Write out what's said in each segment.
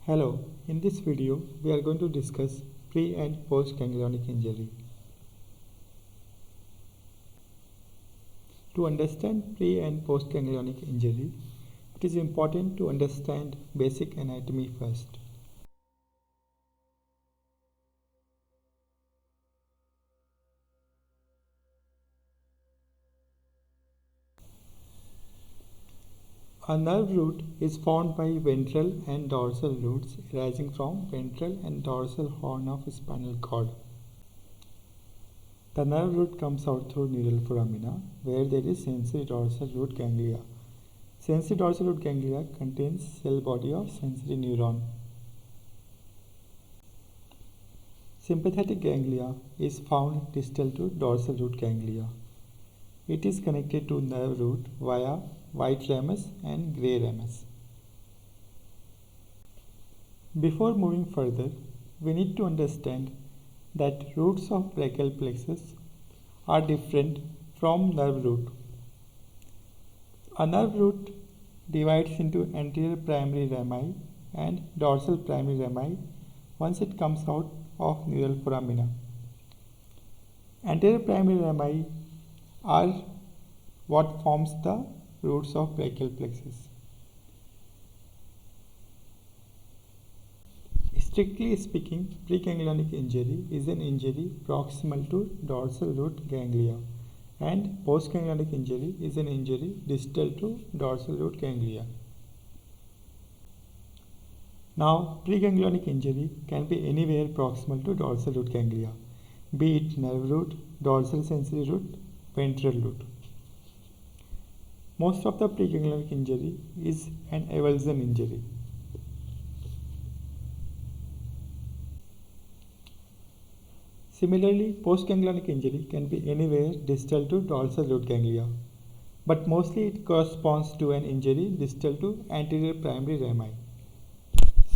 Hello, in this video we are going to discuss pre and post ganglionic injury. To understand pre and post ganglionic injury, it is important to understand basic anatomy first. A nerve root is formed by ventral and dorsal roots arising from ventral and dorsal horn of spinal cord. The nerve root comes out through neural foramina, where there is sensory dorsal root ganglia. Sensory dorsal root ganglia contains cell body of sensory neuron. Sympathetic ganglia is found distal to dorsal root ganglia. It is connected to nerve root via white ramus and grey ramus. Before moving further, we need to understand that roots of brachial plexus are different from nerve root. A nerve root divides into anterior primary rami and dorsal primary rami once it comes out of neural foramina. Anterior primary rami are what forms the roots of brachial plexus. Strictly speaking, preganglionic injury is an injury proximal to dorsal root ganglia, and postganglionic injury is an injury distal to dorsal root ganglia. Now, preganglionic injury can be anywhere proximal to dorsal root ganglia, be it nerve root, dorsal sensory root, ventral root. Most of the preganglionic injury is an avulsion injury. Similarly, postganglionic injury can be anywhere distal to dorsal root ganglia, but mostly it corresponds to an injury distal to anterior primary rami.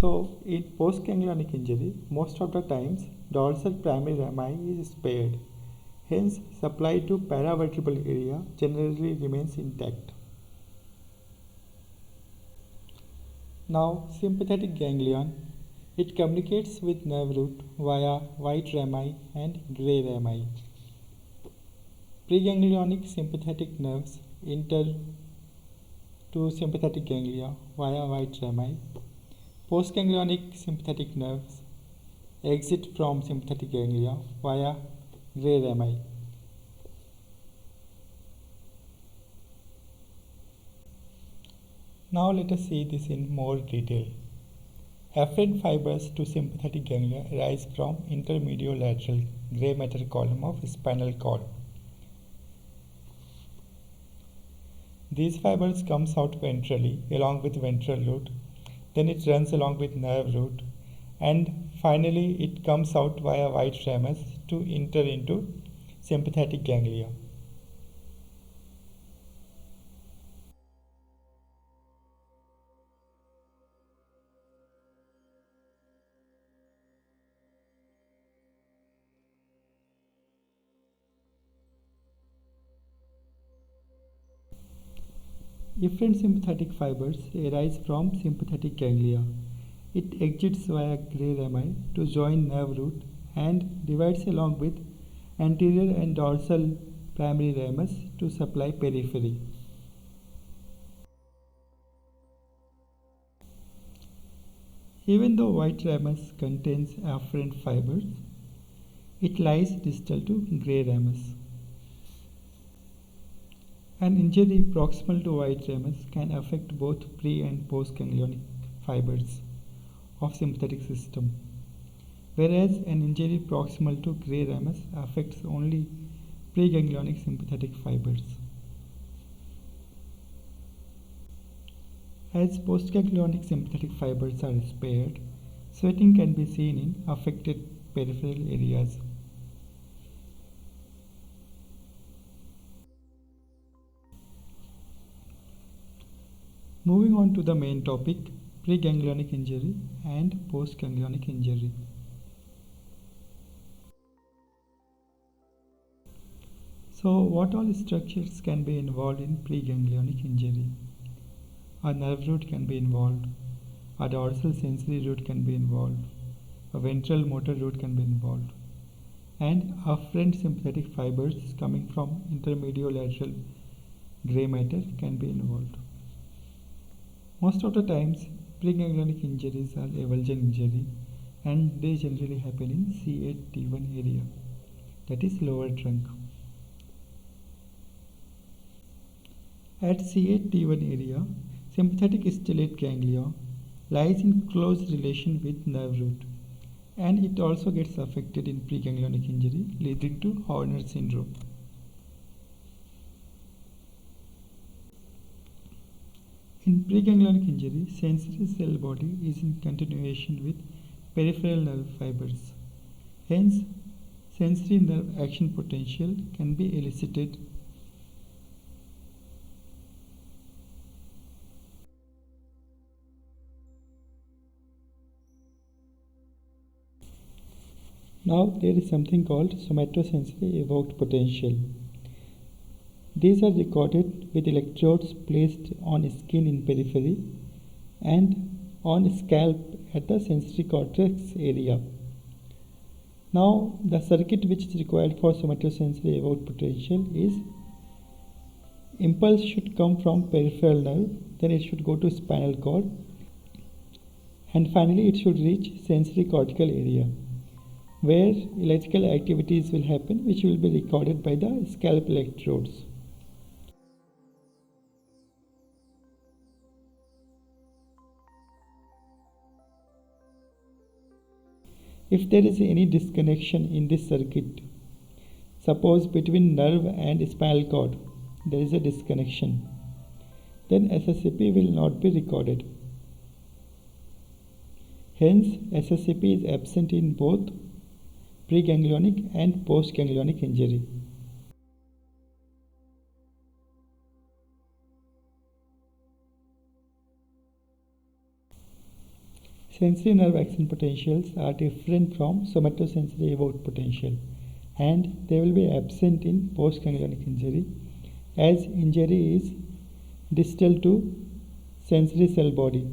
So, in postganglionic injury, most of the times dorsal primary rami is spared. Hence, supply to paravertebral area generally remains intact. Now, sympathetic ganglion. It communicates with nerve root via white rami and grey rami. Preganglionic sympathetic nerves enter to sympathetic ganglia via white rami. Postganglionic sympathetic nerves exit from sympathetic ganglia via grey rami. Now let us see this in more detail. Afferent fibers to sympathetic ganglia arise from intermediolateral grey matter column of spinal cord. These fibers comes out ventrally along with ventral root, then it runs along with nerve root, and finally it comes out via white ramus to enter into sympathetic ganglia. Efferent sympathetic fibers arise from sympathetic ganglia. It exits via grey rami to join nerve root and divides along with anterior and dorsal primary ramus to supply periphery. Even though white ramus contains afferent fibers, it lies distal to grey ramus. An injury proximal to white ramus can affect both pre and post ganglionic fibers of sympathetic system, whereas an injury proximal to grey ramus affects only preganglionic sympathetic fibers. As postganglionic sympathetic fibers are spared, sweating can be seen in affected peripheral areas. Moving on to the main topic, preganglionic injury and postganglionic injury. So, what all structures can be involved in preganglionic injury? A nerve root can be involved, a dorsal sensory root can be involved, a ventral motor root can be involved, and afferent sympathetic fibers coming from intermediolateral gray matter can be involved. Most of the times, preganglionic injuries are avulsion injury, and they generally happen in C8T1 area, that is lower trunk. At C8T1 area, sympathetic stellate ganglia lies in close relation with nerve root, and it also gets affected in preganglionic injury, leading to Horner syndrome. In preganglionic injury, sensory cell body is in continuation with peripheral nerve fibers. Hence, sensory nerve action potential can be elicited. Now there is something called somatosensory evoked potential. These are recorded with electrodes placed on skin in periphery and on scalp at the sensory cortex area. Now the circuit which is required for somatosensory evoked potential is impulse should come from peripheral nerve, then it should go to spinal cord, and finally it should reach sensory cortical area, where electrical activities will happen which will be recorded by the scalp electrodes. If there is any disconnection in this circuit, suppose between nerve and spinal cord there is a disconnection, then SSCP will not be recorded. Hence, SSCP is absent in both preganglionic and postganglionic injury. Sensory nerve action potentials are different from somatosensory evoked potential, and they will be absent in postganglionic injury, as injury is distal to sensory cell body.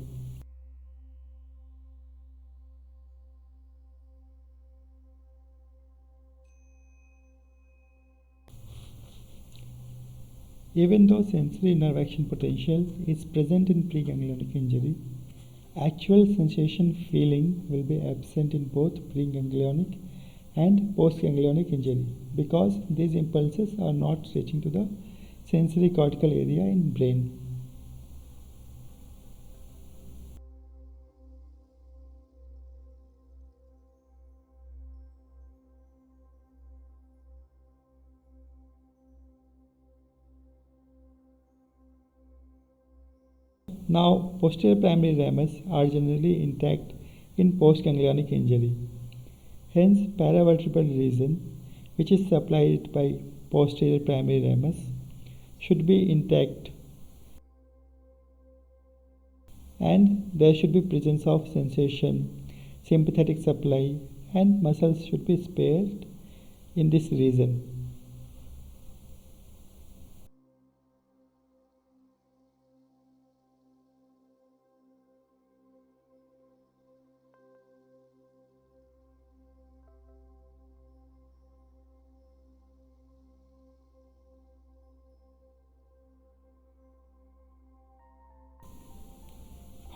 Even though sensory nerve action potential is present in preganglionic injury, actual sensation feeling will be absent in both preganglionic and postganglionic injury because these impulses are not reaching to the sensory cortical area in brain. Now, posterior primary ramus are generally intact in postganglionic injury. Hence, paravertebral region, which is supplied by posterior primary ramus, should be intact, and there should be presence of sensation, sympathetic supply, and muscles should be spared in this region.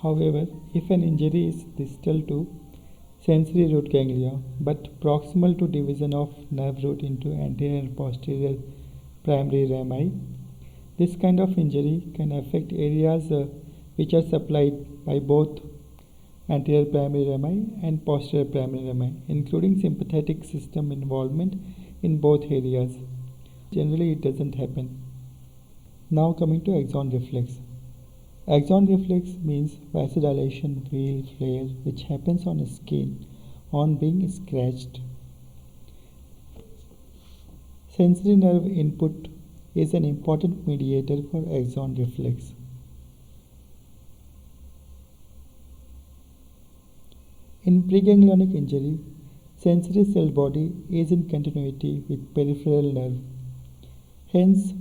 However, if an injury is distal to sensory root ganglia but proximal to division of nerve root into anterior and posterior primary rami, this kind of injury can affect areas which are supplied by both anterior primary rami and posterior primary rami, including sympathetic system involvement in both areas. Generally, it doesn't happen. Now coming to axon reflex. Axon reflex means vasodilation wheel flare which happens on skin on being scratched. Sensory nerve input is an important mediator for axon reflex. In preganglionic injury, sensory cell body is in continuity with peripheral nerve. Hence,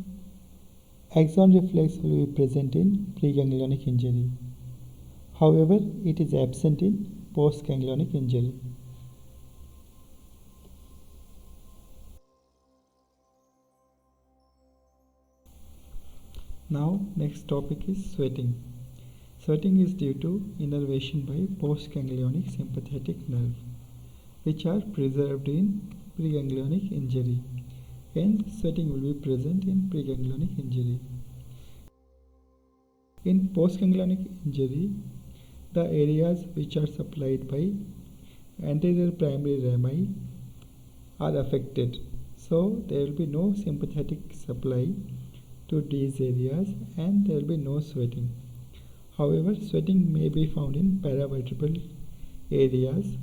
axon reflex will be present in preganglionic injury. However, it is absent in postganglionic injury. Now, next topic is sweating. Sweating is due to innervation by postganglionic sympathetic nerve, which are preserved in preganglionic injury, and sweating will be present in preganglionic injury. In postganglionic injury, the areas which are supplied by anterior primary rami are affected, so there will be no sympathetic supply to these areas and there will be no sweating. However, sweating may be found in paravertebral areas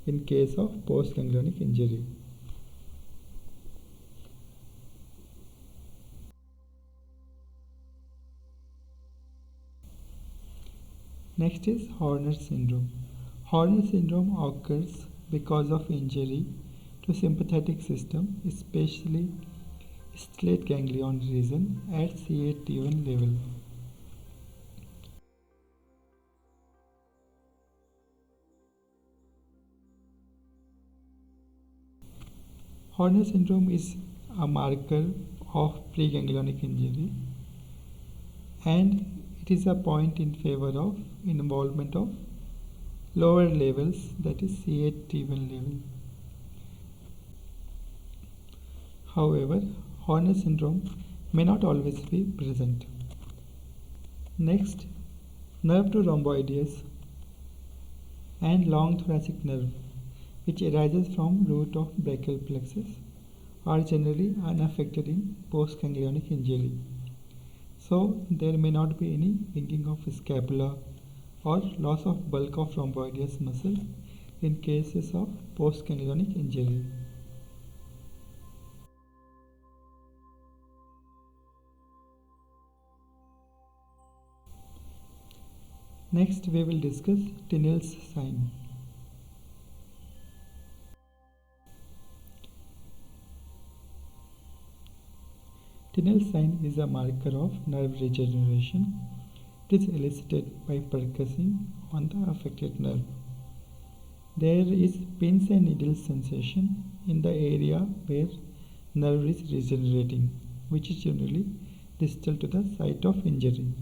in case of postganglionic injury. Next is Horner syndrome. Horner syndrome occurs because of injury to sympathetic system, especially stellate ganglion region at C8-T1 level. Horner syndrome is a marker of preganglionic injury, and it is a point in favor of involvement of lower levels, that is C8-T1 level. However, Horner syndrome may not always be present. Next, nerve to rhomboideus and long thoracic nerve, which arises from root of brachial plexus, are generally unaffected in postganglionic injury. So, there may not be any winging of scapula or loss of bulk of rhomboideus muscle in cases of postganglionic injury. Next, we will discuss Tinel's sign. Tinel's sign is a marker of nerve regeneration. It is elicited by percussing on the affected nerve. There is pins and needles sensation in the area where nerve is regenerating, which is generally distal to the site of injury.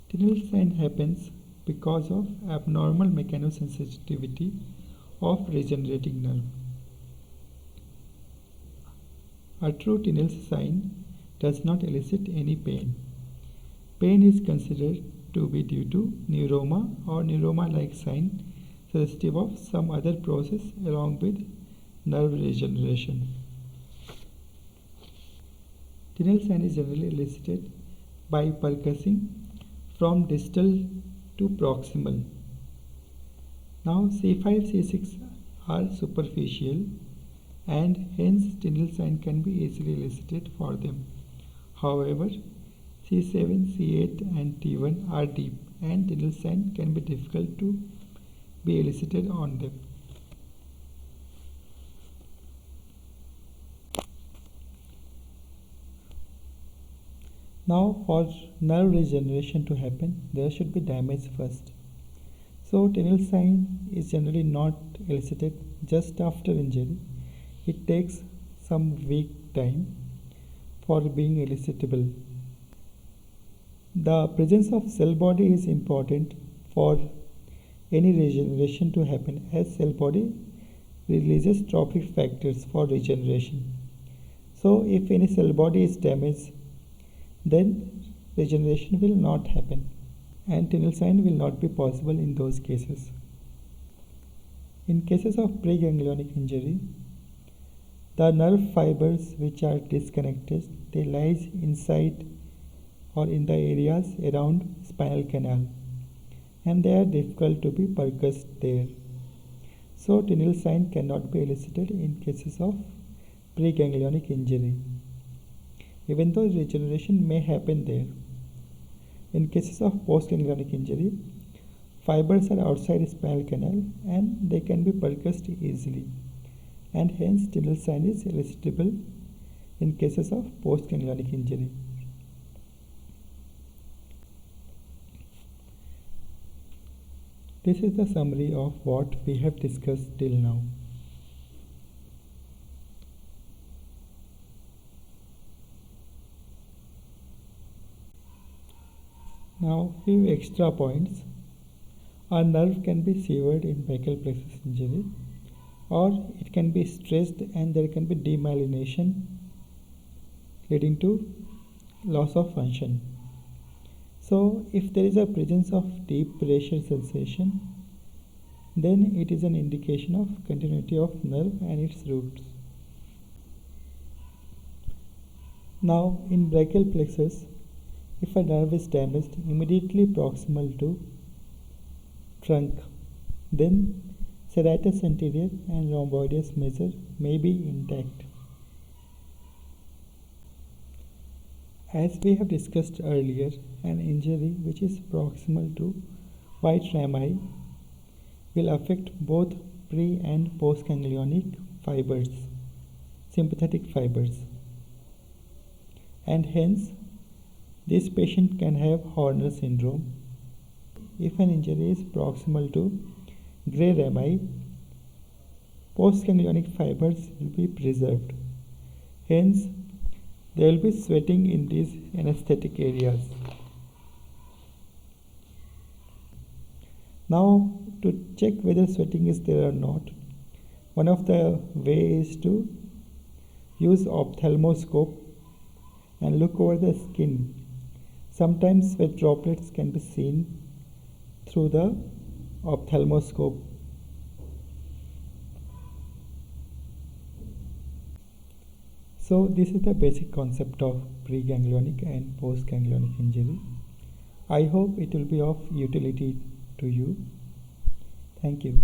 Tinel's sign happens because of abnormal mechanosensitivity of regenerating nerve. A true Tinel's sign does not elicit any pain. Pain is considered to be due to neuroma or neuroma-like sign suggestive of some other process along with nerve regeneration. Tinel's sign is generally elicited by percussing from distal to proximal. Now C5, C6 are superficial and hence Tinel's sign can be easily elicited for them. However, C7, C8 and T1 are deep and Tinel's sign can be difficult to be elicited on them. Now, for nerve regeneration to happen, there should be damage first. So, Tinel's sign is generally not elicited just after injury. It takes some week time for being elicitable. The presence of cell body is important for any regeneration to happen, as cell body releases trophic factors for regeneration. So, if any cell body is damaged, then regeneration will not happen and Tinel's sign will not be possible in those cases. In cases of preganglionic injury, the nerve fibers which are disconnected, they lies inside or in the areas around spinal canal and they are difficult to be percussed there. So Tinel's sign cannot be elicited in cases of preganglionic injury, even though regeneration may happen there. In cases of postganglionic injury, fibers are outside spinal canal and they can be percussed easily, and hence Tinel's sign is elicitable in cases of postganglionic injury. This is the summary of what we have discussed till now. Now, few extra points. A nerve can be severed in brachial plexus injury, or it can be stressed and there can be demyelination leading to loss of function. So, if there is a presence of deep pressure sensation, then it is an indication of continuity of nerve and its roots. Now, in brachial plexus, if a nerve is damaged immediately proximal to trunk, then serratus anterior and rhomboideus major may be intact. As we have discussed earlier, an injury which is proximal to white rami will affect both pre and postganglionic fibers, sympathetic fibers, and hence this patient can have Horner syndrome. If an injury is proximal to gray rami, postganglionic fibers will be preserved. Hence, there will be sweating in these anesthetic areas. Now, to check whether sweating is there or not, one of the ways is to use ophthalmoscope and look over the skin. Sometimes sweat droplets can be seen through the ophthalmoscope. So this is the basic concept of preganglionic and postganglionic injury. I hope it will be of utility to you. Thank you.